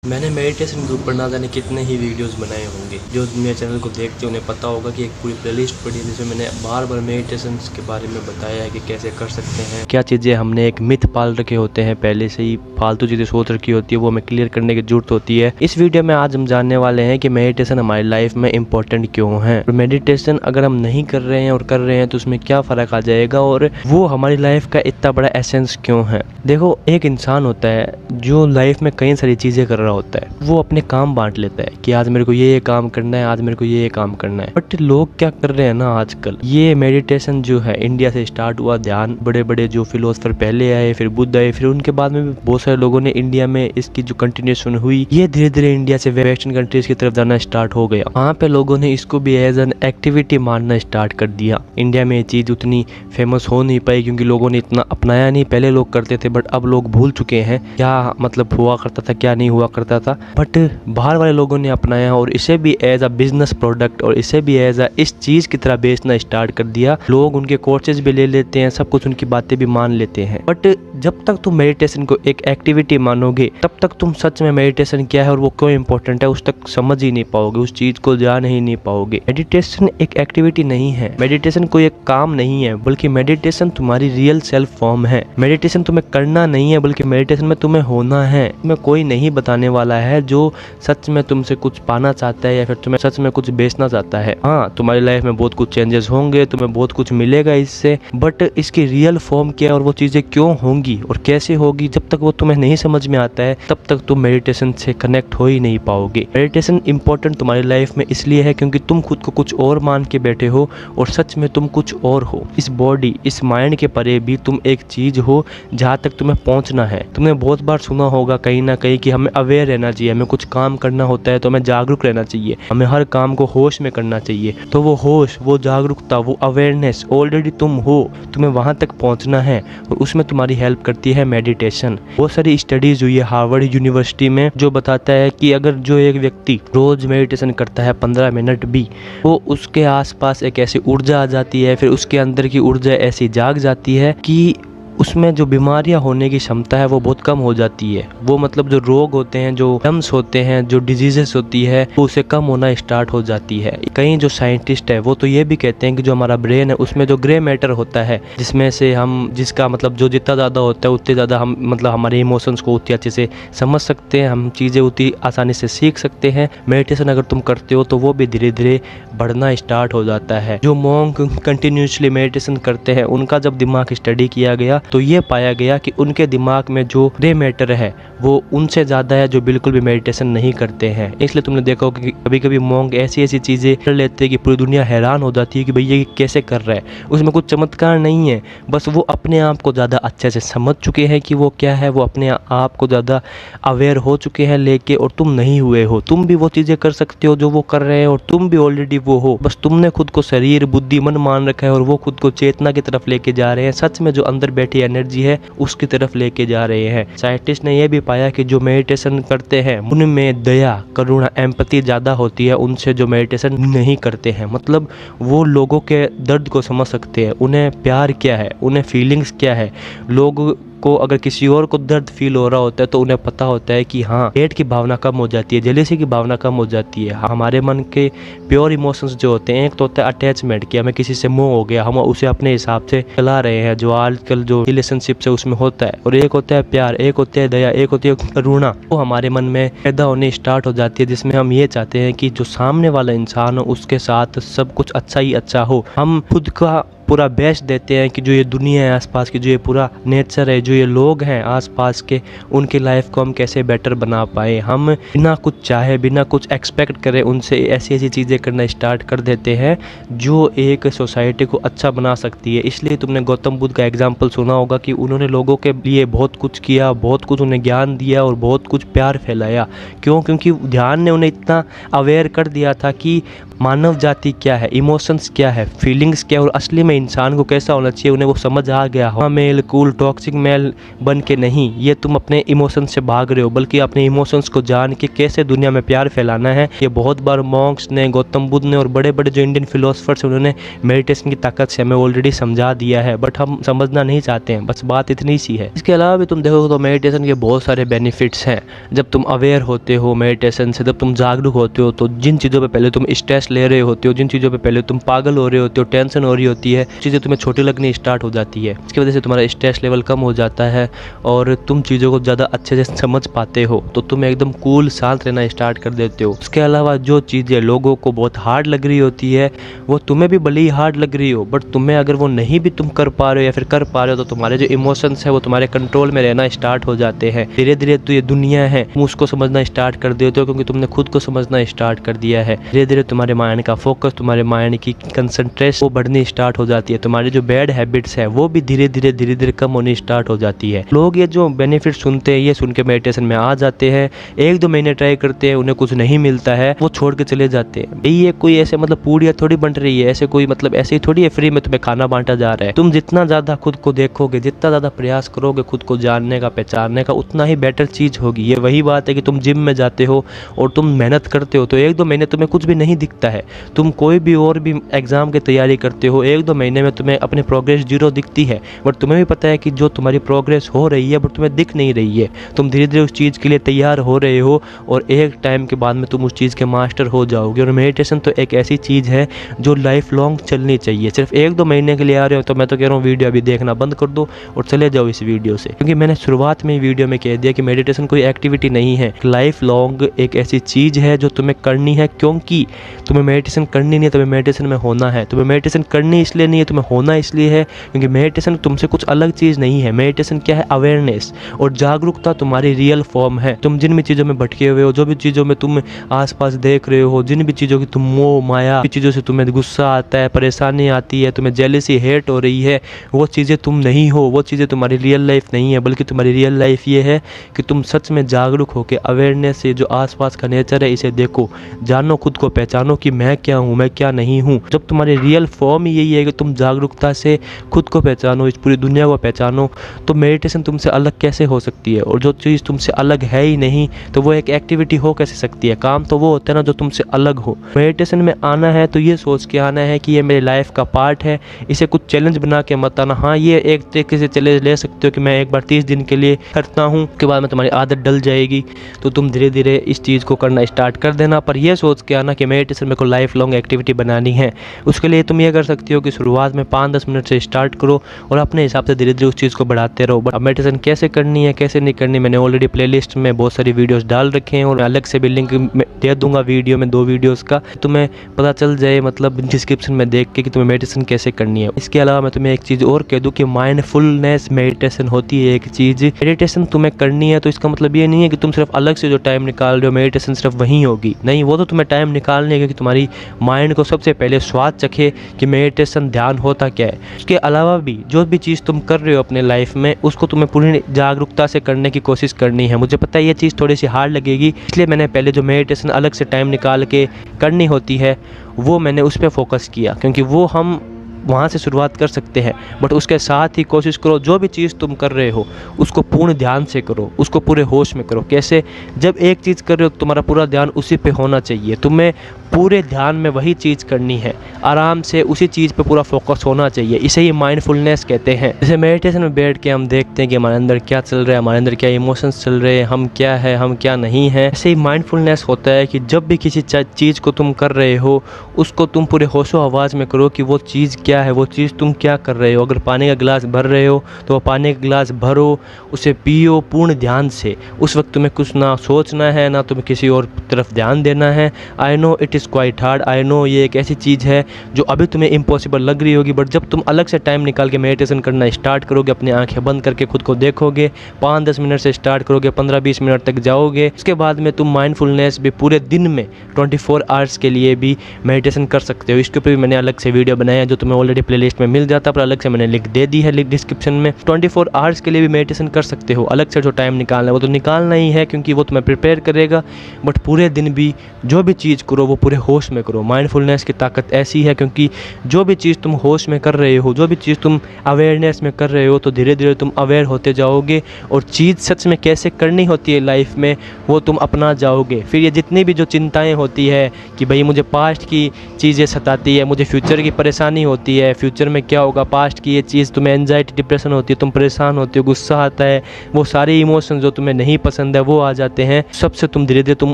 मैंने मेडिटेशन के ऊपर ना जाने कितने ही वीडियोस बनाए होंगे। जो मेरे चैनल को देखते हैं उन्हें पता होगा कि एक पूरी प्लेलिस्ट पड़ी है जिसमें मैंने बार बार मेडिटेशन के बारे में बताया है कि कैसे कर सकते हैं, क्या चीज़ें हमने एक मिथ पाल रखे होते हैं, पहले से ही फालतू चीज़ें सोच रखी होती है, वो हमें क्लियर करने की जरूरत होती है। इस वीडियो में आज हम जानने वाले हैं कि मेडिटेशन हमारी लाइफ में इंपॉर्टेंट क्यों है, और मेडिटेशन अगर हम नहीं कर रहे हैं और कर रहे हैं तो उसमें क्या फ़र्क आ जाएगा, और वो हमारी लाइफ का इतना बड़ा एसेंस क्यों है। देखो, एक इंसान होता है जो लाइफ में कई सारी चीज़ें कर रहा होता है, वो अपने काम बांट लेता है कि आज मेरे को ये काम करना है, आज मेरे को ये काम करना है। बट लोग क्या कर रहे हैं ना आजकल, ये मेडिटेशन जो है इंडिया से स्टार्ट हुआ, ध्यान बड़े बड़े जो फिलोसफर पहले आए, फिर बुद्ध आए, फिर उनके बाद में भी बहुत सारे लोगों ने इंडिया में इसकी जो कंटिन्यूएशन हुई, ये धीरे धीरे इंडिया से वेस्टर्न कंट्रीज की तरफ जाना स्टार्ट हो गया। वहाँ पे लोगों ने इसको भी एज एन एक्टिविटी मानना स्टार्ट कर दिया। इंडिया में ये चीज़ उतनी फेमस हो नहीं पाई क्योंकि लोगों ने इतना अपनाया नहीं। पहले लोग करते थे बट अब लोग भूल चुके हैं क्या मतलब हुआ करता था, क्या नहीं हुआ करता था। बट बाहर वाले लोगों ने अपनाया और इसे भी एज अ बिजनेस प्रोडक्ट और इसे भी एज अ इस चीज़ की तरह बेचना स्टार्ट कर दिया। लोग उनके कोर्सेज भी ले लेते हैं, सब कुछ उनकी बातें भी मान लेते हैं। बट जब तक तुम मेडिटेशन को एक एक्टिविटी मानोगे तब तक तुम सच में मेडिटेशन क्या है और वो क्यों इंपॉर्टेंट है उस तक समझ ही नहीं पाओगे, उस चीज़ को जान ही नहीं पाओगे। मेडिटेशन एक एक्टिविटी नहीं है, मेडिटेशन कोई एक काम नहीं है, बल्कि मेडिटेशन तुम्हारी रियल सेल्फ फॉर्म है। मेडिटेशन तुम्हें करना नहीं है बल्कि मेडिटेशन में तुम्हें होना है। तुम्हें कोई नहीं बताने वाला है जो सच में तुमसे कुछ पाना चाहता है या फिर तुम्हें सच में कुछ बेचना चाहता है। हाँ, तुम्हारी लाइफ में बहुत कुछ चेंजेस होंगे, तुम्हें बहुत कुछ मिलेगा इससे, बट इसकी रियल फॉर्म क्या है और वो चीज़ें क्यों होंगी और कैसे होगी, जब तक वो तुम्हें नहीं समझ में आता है तब तक तुम मेडिटेशन से कनेक्ट हो ही नहीं पाओगे। मेडिटेशन इंपॉर्टेंट तुम्हारी लाइफ में इसलिए है क्योंकि तुम खुद को कुछ और मान के बैठे हो और सच में तुम कुछ और हो। इस बॉडी, इस माइंड के परे भी तुम एक चीज़ हो जहाँ तक तुम्हें पहुँचना है। तुमने बहुत बार सुना होगा कहीं ना कहीं कि हमें अवेयर रहना चाहिए, हमें कुछ काम करना होता है तो हमें जागरूक रहना चाहिए, हमें हर काम को होश में करना चाहिए। तो वो होश, वो जागरूकता, वो अवेयरनेस ऑलरेडी तुम हो, तुम्हें वहाँ तक पहुँचना है और उसमें तुम्हारी हेल्प करती है मेडिटेशन। बहुत सारी स्टडीज हुई है हार्वर्ड यूनिवर्सिटी में जो बताता है कि अगर जो एक व्यक्ति रोज मेडिटेशन करता है 15 मिनट भी, वो उसके आसपास एक ऐसी ऊर्जा आ जाती है, फिर उसके अंदर की ऊर्जा ऐसी जाग जाती है कि उसमें जो बीमारियां होने की क्षमता है वो बहुत कम हो जाती है। वो मतलब जो रोग होते हैं, जो टर्म्स होते हैं, जो डिजीजेस होती है, वो उसे कम होना स्टार्ट हो जाती है। कई जो साइंटिस्ट है वो तो ये भी कहते हैं कि जो हमारा ब्रेन है उसमें जो ग्रे मैटर होता है, जिसमें से हम जिसका मतलब जो जितना ज़्यादा होता है उतने ज़्यादा हम मतलब हमारे इमोशंस को उतनी अच्छे से समझ सकते हैं, हम चीज़ें उतनी आसानी से सीख सकते हैं। मेडिटेशन अगर तुम करते हो तो वो भी धीरे धीरे बढ़ना स्टार्ट हो जाता है। जो मॉन्क कंटिन्यूसली मेडिटेशन करते हैं उनका जब दिमाग स्टडी किया गया तो ये पाया गया कि उनके दिमाग में जो ग्रे मैटर है वो उनसे ज़्यादा है जो बिल्कुल भी मेडिटेशन नहीं करते हैं। इसलिए तुमने देखा होगा कि कभी कभी मॉन्क ऐसी ऐसी चीज़ें कर लेते हैं कि पूरी दुनिया हैरान हो जाती है कि भैया ये कैसे कर रहा है। उसमें कुछ चमत्कार नहीं है, बस वो अपने आप को ज़्यादा अच्छे से समझ चुके हैं कि वो क्या है, वो अपने आप को ज़्यादा अवेयर हो चुके हैं लेके, और तुम नहीं हुए हो। तुम भी वो चीज़ें कर सकते हो जो वो कर रहे हैं और तुम भी ऑलरेडी वो हो, बस तुमने खुद को शरीर, बुद्धि, मन मान रखा है और वो खुद को चेतना की तरफ लेके जा रहे हैं। सच में जो अंदर बैठी एनर्जी है उसकी तरफ लेके जा रहे हैं। साइंटिस्ट ने यह भी पाया कि जो मेडिटेशन करते हैं उनमें दया, करुणा, एम्पैथी ज़्यादा होती है उनसे जो मेडिटेशन नहीं करते हैं। मतलब वो लोगों के दर्द को समझ सकते हैं, उन्हें प्यार क्या है, उन्हें फीलिंग्स क्या है। लोग को अगर किसी और को दर्द फील हो रहा होता है तो उन्हें पता होता है कि हाँ, हेट की भावना कम हो जाती है, जेलेसी की भावना कम हो जाती है। हमारे मन के प्योर इमोशंस जो होते हैं, एक तो होता है अटैचमेंट कि हमें किसी से मोह हो गया, हम उसे अपने हिसाब से चला रहे हैं, जो आजकल जो रिलेशनशिप से उसमें होता है। और एक होता है प्यार, एक होता है दया, एक होती है करुणा, वो हमारे मन में पैदा होने स्टार्ट हो जाती है, जिसमें हम ये चाहते हैं कि जो सामने वाला इंसान हो उसके साथ सब कुछ अच्छा ही अच्छा हो। हम खुद का पूरा बेस्ट देते हैं कि जो ये दुनिया है आसपास की, जो ये पूरा नेचर है, जो ये लोग हैं आसपास के, उनकी लाइफ को हम कैसे बेटर बना पाए। हम बिना कुछ चाहे, बिना कुछ एक्सपेक्ट करे उनसे ऐसी ऐसी चीज़ें करना स्टार्ट कर देते हैं जो एक सोसाइटी को अच्छा बना सकती है। इसलिए तुमने गौतम बुद्ध का एग्जाम्पल सुना होगा कि उन्होंने लोगों के लिए बहुत कुछ किया, बहुत कुछ उन्हें ज्ञान दिया और बहुत कुछ प्यार फैलाया। क्यों? क्योंकि ध्यान ने उन्हें इतना अवेयर कर दिया था कि मानव जाति क्या है, इमोशंस क्या है, फीलिंग्स क्या है और असली में में इंसान को कैसा होना चाहिए उन्हें वो समझ आ गया हो। मेल कूल टॉक्सिक मेल बन के नहीं, ये तुम अपने इमोशन से भाग रहे हो, बल्कि अपने इमोशंस को जान के कैसे दुनिया में प्यार फैलाना है। ये बहुत बार मॉन्क्स ने, गौतम बुद्ध ने और बड़े बड़े जो इंडियन फिलोसफर्स उन्होंने मेडिटेशन की ताकत से हमें ऑलरेडी समझा दिया है, बट हम समझना नहीं चाहते हैं, बस बात इतनी सी है। इसके अलावा भी तुम देखो तो मेडिटेशन के बहुत सारे बेनिफिट्स हैं। जब तुम अवेयर होते हो मेडिटेशन से, जब तुम जागरूक होते हो, तो जिन चीज़ों पे पहले तुम स्ट्रेस ले रहे होते हो, जिन चीज़ों पे पहले तुम पागल हो रहे होते हो, टेंशन हो रही होती है, चीज़ें तुम्हें छोटी लगनी स्टार्ट हो जाती है। इसकी वजह से तुम्हारा स्ट्रेस लेवल कम हो जाता है और तुम चीज़ों को ज़्यादा अच्छे से समझ पाते हो, तो तुम एकदम कूल शांत रहना स्टार्ट कर देते हो। उसके अलावा जो चीज़ें लोगों को बहुत हार्ड लग रही होती है वो तुम्हें भी भले ही हार्ड लग रही हो, बट तुम्हें अगर वो नहीं भी तुम कर पा रहे हो या फिर कर पा रहे हो, तो तुम्हारे जो इमोशंस है वो तुम्हारे कंट्रोल में रहना स्टार्ट हो जाते हैं। धीरे धीरे तो ये दुनिया है तुम उसको समझना स्टार्ट कर देते हो, क्योंकि तुमने खुद को समझना स्टार्ट कर दिया है। धीरे धीरे तुम्हारे माइंड का फोकस, तुम्हारे माइंड की कंसंट्रेशन वो बढ़नी स्टार्ट हो जाती है। तुम्हारी जो बैड हैबिट्स है वो भी धीरे धीरे कम होनी स्टार्ट हो जाती है। लोग ये जो बेनिफिट सुनते हैं, ये सुन के मेडिटेशन में आ जाते हैं, 1-2 महीने ट्राई करते हैं, उन्हें कुछ नहीं मिलता है, वो छोड़ के चले जाते हैं। ये कोई ऐसे मतलब पूड़ियाँ थोड़ी बन रही है, ऐसे कोई मतलब ऐसे ही थोड़ी है फ्री में तुम्हें खाना बांटा जा रहा है। तुम जितना ज़्यादा खुद को देखोगे, जितना ज़्यादा प्रयास करोगे खुद को जानने का, पहचानने का, उतना ही बेटर चीज़ होगी। ये वही बात है कि तुम जिम में जाते हो और तुम मेहनत करते हो, तो 1-2 महीने तुम्हें कुछ भी नहीं दिखता है। तुम कोई भी और भी एग्जाम की तैयारी करते हो, 1-2 महीने में तुम्हें अपनी प्रोग्रेस 0 दिखती है, बट तुम्हें भी पता है कि जो तुम्हारी प्रोग्रेस हो रही है बट तुम्हें दिख नहीं रही है। तुम धीरे धीरे उस चीज़ के लिए तैयार हो रहे हो और एक टाइम के बाद में तुम उस चीज़ के मास्टर हो जाओगे। और मेडिटेशन तो एक ऐसी चीज़ है जो लाइफ लॉन्ग चलनी चाहिए। सिर्फ 1-2 महीने के लिए आ रहे हो तो मैं तो कह रहा हूँ वीडियो अभी देखना बंद कर दो और चले जाओ इस वीडियो से, क्योंकि मैंने शुरुआत में वीडियो में कह दिया कि मेडिटेशन कोई एक्टिविटी नहीं है, लाइफ लॉन्ग एक ऐसी चीज़ है जो तुम्हें करनी है। क्योंकि तुम्हें मेडिटेशन करनी नहीं है, तुम्हें मेडिटेशन में होना है। तुम्हें मेडिटेशन करनी इसलिए नहीं है, तुम्हें होना इसलिए है, क्योंकि मेडिटेशन तुमसे कुछ अलग चीज़ नहीं है। मेडिटेशन क्या है? अवेयरनेस और जागरूकता तुम्हारी रियल फॉर्म है। तुम जिन भी चीज़ों में भटके हुए हो, जो भी चीज़ों में तुम आसपास देख रहे हो, जिन भी चीज़ों की तुम मोह माया चीज़ों से तुम्हें गुस्सा आता है, परेशानी आती है, तुम्हें जेलसी हेट हो रही है, वो चीज़ें तुम नहीं हो, वो चीज़ें तुम्हारी रियल लाइफ नहीं है। बल्कि तुम्हारी रियल लाइफ ये है कि तुम सच में जागरूक होकर अवेयरनेस से जो आसपास का नेचर है इसे देखो, जानो, खुद को पहचानो कि मैं क्या हूँ, मैं क्या नहीं हूँ। जब तुम्हारी रियल फॉर्म यही है कि तुम जागरूकता से खुद को पहचानो, इस पूरी दुनिया को पहचानो, तो मेडिटेशन तुमसे अलग कैसे हो सकती है? और जो चीज़ तुमसे अलग है ही नहीं तो वो एक एक्टिविटी हो कैसे सकती है? काम तो वो होता है ना जो तुमसे अलग हो। मेडिटेशन में आना है तो ये सोच के आना है कि ये मेरी लाइफ का पार्ट है, इसे कुछ चैलेंज बना के मत आना। हाँ, ये एक तरीके से चैलेंज ले सकते हो कि मैं एक बार 30 दिन के लिए करता हूँ, उसके बाद में तुम्हारी आदत डल जाएगी, तो तुम धीरे धीरे इस चीज़ को करना स्टार्ट कर देना। पर यह सोच के आना कि मेडिटेशन में को लाइफ लॉन्ग एक्टिविटी बनानी है। उसके लिए तुम ये कर सकती हो कि शुरुआत में 5-10 मिनट से स्टार्ट करो और अपने हिसाब से धीरे धीरे उस चीज़ को बढ़ाते रहो। बट मेडिटेशन कैसे करनी है, कैसे नहीं करनी, मैंने ऑलरेडी प्लेलिस्ट में बहुत सारी वीडियोस डाल रखे हैं और अलग से भी लिंक दे दूंगा वीडियो में, 2 वीडियोस का, तुम्हें पता चल जाए मतलब डिस्क्रिप्शन में देख के कि तुम्हें मेडिटेशन कैसे करनी है। इसके अलावा मैं तुम्हें एक चीज़ और कह दूँ कि माइंडफुलनेस मेडिटेशन होती है एक चीज़। मेडिटेशन तुम्हें करनी है तो इसका मतलब ये नहीं है कि तुम सिर्फ अलग से जो टाइम निकाल रहे हो मेडिटेशन सिर्फ वहीं होगी, नहीं, वो तो तुम्हें टाइम निकालनी है क्योंकि तुम्हारी माइंड को सबसे पहले स्वाद चखे कि मेडिटेशन ध्यान होता क्या है। उसके अलावा भी जो भी चीज़ तुम कर रहे हो अपने लाइफ में उसको तुम्हें पूरी जागरूकता से करने की कोशिश करनी है। मुझे पता है ये चीज़ थोड़ी सी हार्ड लगेगी, इसलिए मैंने पहले जो मेडिटेशन अलग से टाइम निकाल के करनी होती है वो मैंने उस पर फोकस किया, क्योंकि वो हम वहाँ से शुरुआत कर सकते हैं। बट उसके साथ ही कोशिश करो जो भी चीज़ तुम कर रहे हो उसको पूर्ण ध्यान से करो, उसको पूरे होश में करो। कैसे? जब एक चीज़ कर रहे हो तुम्हारा पूरा ध्यान उसी पे होना चाहिए, तुम्हें पूरे ध्यान में वही चीज़ करनी है, आराम से उसी चीज़ पे पूरा फोकस होना चाहिए। इसे ही माइंडफुलनेस कहते हैं। जैसे मेडिटेशन में बैठ के हम देखते हैं कि हमारे अंदर क्या चल रहा है, हमारे अंदर क्या इमोशंस चल रहे हैं, हम क्या है, हम क्या नहीं है। ऐसे ही माइंडफुलनेस होता है कि जब भी किसी चीज़ को तुम कर रहे हो उसको तुम पूरे होशो आवाज़ में करो कि वो चीज़ क्या है, वो चीज़ तुम क्या कर रहे हो। अगर पानी का गिलास भर रहे हो तो वो पानी का गिलास भरो, उसे पियो पूर्ण ध्यान से। उस वक्त तुम्हें कुछ ना सोचना है, ना तुम्हें किसी और तरफ ध्यान देना है। I know it is quite hard, I know ये एक ऐसी चीज़ है जो अभी तुम्हें इम्पॉसिबल लग रही होगी, बट जब तुम अलग से टाइम निकाल के मेडिटेशन करना स्टार्ट करोगे, अपनी आंखें बंद करके खुद को देखोगे, 5-10 मिनट से स्टार्ट करोगे, 15-20 मिनट तक जाओगे, उसके बाद में तुम माइंडफुलनेस भी पूरे दिन में 24 आवर्स के लिए भी मेडिटेशन कर सकते हो। इसके ऊपर भी मैंने अलग से वीडियो बनाया है जो तुम्हें ऑलरेडी प्लेलिस्ट में मिल जाता, पर अलग से मैंने लिंक दे दी है लिंक डिस्क्रिप्शन में। 24 आवर्स के लिए भी मेडिटेशन कर सकते हो, अलग से जो टाइम निकालना है वो तो निकालना ही है, क्योंकि वो तुम्हें प्रिपेयर करेगा। बट पूरे दिन भी जो भी चीज़ करो वो पूरे होश में करो। माइंडफुलनेस की ताकत ऐसी है, क्योंकि जो भी चीज़ तुम होश में कर रहे हो, जो भी चीज़ तुम अवेयरनेस में कर रहे हो, तो धीरे धीरे तुम अवेयर होते जाओगे और चीज़ सच में कैसे करनी होती है लाइफ में वो तुम अपना जाओगे। फिर ये जितनी भी जो चिंताएं होती है कि भाई मुझे पास्ट की चीज़ें सताती है, मुझे फ्यूचर की परेशानी होती है, फ्यूचर में क्या होगा, पास्ट की ये चीज़ तुम्हें एंजाइटी डिप्रेशन होती है, तुम परेशान होते हो, गुस्सा आता है, वो सारे इमोशन जो तुम्हें नहीं पसंद है वो आ जाते हैं। सबसे तुम धीरे धीरे तुम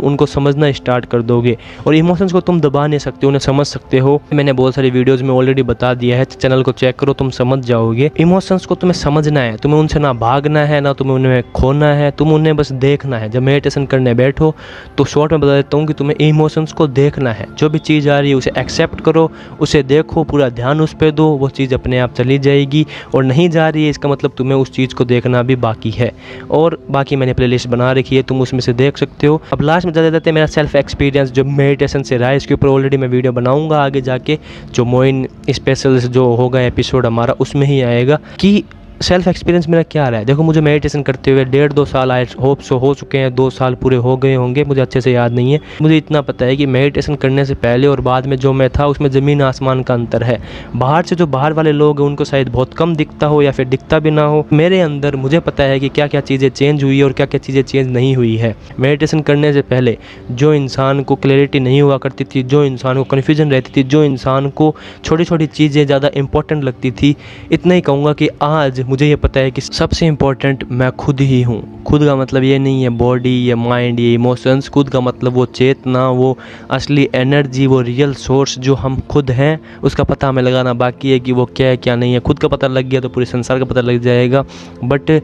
उनको समझना स्टार्ट कर दोगे और इमोशंस को तुम दबा नहीं सकते, उन्हें समझ सकते हो। मैंने बहुत सारी वीडियोज़ में ऑलरेडी बता दिया है, चैनल को चेक करो, तुम समझ जाओगे। इमोशंस को तुम्हें समझना है, तुम्हें उनसे ना भागना है, ना तुम्हें उन्हें खोना है, तुम उन्हें बस देखना है। जब मेडिटेशन करने बैठो तो शॉर्ट में बता देता हूँ कि तुम्हें इमोशंस को देखना है। जो भी चीज़ आ रही है उसे एक्सेप्ट करो, उसे देखो, पूरा ध्यान उस पर दो, वो चीज़ अपने आप चली जाएगी। और नहीं जा रही है इसका मतलब तुम्हें उस चीज़ को देखना भी बाकी है। और बाकी मैंने प्लेलिस्ट बना रखी है, तुम उसमें से देख सकते हो। अब लास्ट में ज़्यादा देते मेरा सेल्फ एक्सपीरियंस जो मेडिटेशन से रहा है, इसके ऊपर ऑलरेडी मैं वीडियो बनाऊंगा आगे जाके, जो मोइन स्पेशल जो होगा एपिसोड हमारा उसमें ही आएगा कि सेल्फ एक्सपीरियंस मेरा क्या रहा है। देखो मुझे मेडिटेशन करते हुए 1.5-2 साल आई होप सो हो चुके हैं, 2 साल पूरे हो गए होंगे, मुझे अच्छे से याद नहीं है। मुझे इतना पता है कि मेडिटेशन करने से पहले और बाद में जो मैं था उसमें ज़मीन आसमान का अंतर है। बाहर से जो बाहर वाले लोग हैं उनको शायद बहुत कम दिखता हो या फिर दिखता भी ना हो, मेरे अंदर मुझे पता है कि क्या क्या चीज़ें चेंज हुई और क्या क्या चीज़ें चेंज नहीं हुई है। मेडिटेशन करने से पहले जो इंसान को क्लैरिटी नहीं हुआ करती थी, जो इंसान को कन्फ्यूजन रहती थी, जो इंसान को छोटी छोटी चीज़ें ज़्यादा इंपॉर्टेंट लगती थी, इतना ही कहूँगा कि आज मुझे ये पता है कि सबसे इम्पोर्टेंट मैं खुद ही हूँ। खुद का मतलब ये नहीं है बॉडी, ये माइंड, ये इमोशंस। खुद का मतलब वो चेतना, वो असली एनर्जी, वो रियल सोर्स जो हम खुद हैं, उसका पता हमें लगाना बाकी है कि वो क्या है क्या नहीं है। खुद का पता लग गया तो पूरे संसार का पता लग जाएगा। बट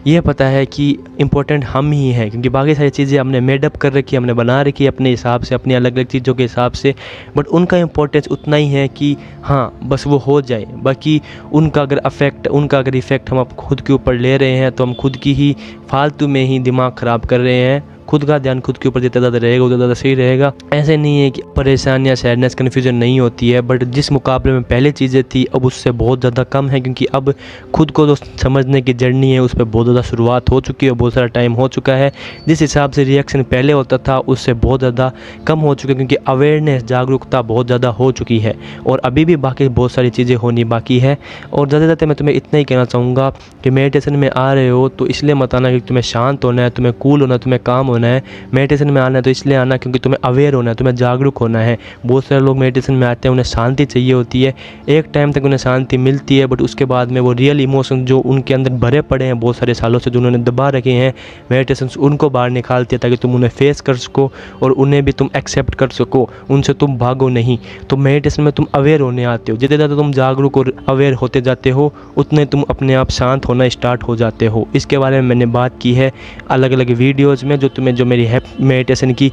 ये पता है कि इम्पोर्टेंट हम ही हैं, क्योंकि बाकी सारी चीज़ें हमने मेडअप कर रखी है, हमने बना रखी है अपने हिसाब से, अपनी अलग अलग चीज़ों के हिसाब से। बट उनका इम्पोर्टेंस उतना ही है कि हाँ बस वो हो जाए। बाकी उनका अगर इफ़ेक्ट हम खुद के ऊपर ले रहे हैं तो हम खुद की ही फालतू में ही दिमाग ख़राब कर रहे हैं। खुद का ध्यान खुद के ऊपर जितना ज़्यादा रहेगा उतना ज़्यादा सही रहेगा। ऐसे नहीं है कि परेशान या सैडनेस, कन्फ्यूजन नहीं होती है, बट जिस मुकाबले में पहले चीज़ें थी अब उससे बहुत ज़्यादा कम है, क्योंकि अब खुद को जो समझने की जर्नी है उस पर बहुत ज़्यादा शुरुआत हो चुकी है, बहुत सारा टाइम हो चुका है। जिस हिसाब से रिएक्शन पहले होता था उससे बहुत ज़्यादा कम हो चुका है, क्योंकि अवेयरनेस, जागरूकता बहुत ज़्यादा हो चुकी है और अभी भी बाकी बहुत सारी चीज़ें होनी बाकी है। और ज़्यादा मैं तुम्हें इतना ही कहना चाहूँगा कि मेडिटेशन में आ रहे हो तो इसलिए मत आना कि तुम्हें शांत होना है, तुम्हें कूल होना है, तुम्हें काम होना है। मेडिटेशन में आना है तो इसलिए आना क्योंकि तुम्हें अवेयर होना है, तुम्हें जागरूक होना है। बहुत सारे लोग मेडिटेशन में आते हैं, उन्हें शांति चाहिए होती है, एक टाइम तक उन्हें शांति मिलती है, बट उसके बाद में वो रियल इमोशन जो उनके अंदर भरे पड़े हैं बहुत सारे सालों से, जो उन्होंने दबा रखे हैं, मेडिटेशन उनको बाहर निकालती है ताकि तुम उन्हें फेस कर सको और उन्हें भी तुम एक्सेप्ट कर सको, उनसे तुम भागो नहीं। तो मेडिटेशन में तुम अवेयर होने आते हो, जितने ज़्यादा तुम जागरूक और अवेयर होते जाते हो उतने तुम अपने आप शांत होना स्टार्ट हो जाते हो। इसके बारे में मैंने बात की है अलग अलग वीडियोज़ में, जो मेरी है मेडिटेशन की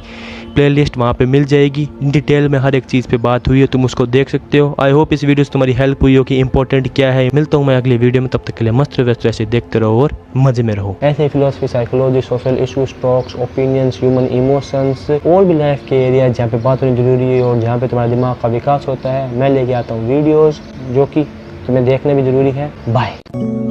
प्लेलिस्ट वहाँ पे मिल जाएगी। डिटेल में हर एक चीज़ पे बात हुई है, तुम उसको देख सकते हो। आई होप इस वीडियो से तुम्हारी हेल्प हुई हो कि इंपॉर्टेंट क्या है। मिलता हूँ मैं अगली वीडियो में, तब तक के लिए मस्त व्यस्त ऐसे देखते रहो और मजे में रहो। ऐसे ही philosophy, psychology, social issues, talks, opinions, human emotions और भी लाइफ के एरिया जहाँ पे बात होनी जरूरी है और जहाँ पे तुम्हारा दिमाग का विकास होता है, मैं लेके आता हूँ वीडियोज़ जो कि तुम्हें देखने भी ज़रूरी है। बाय।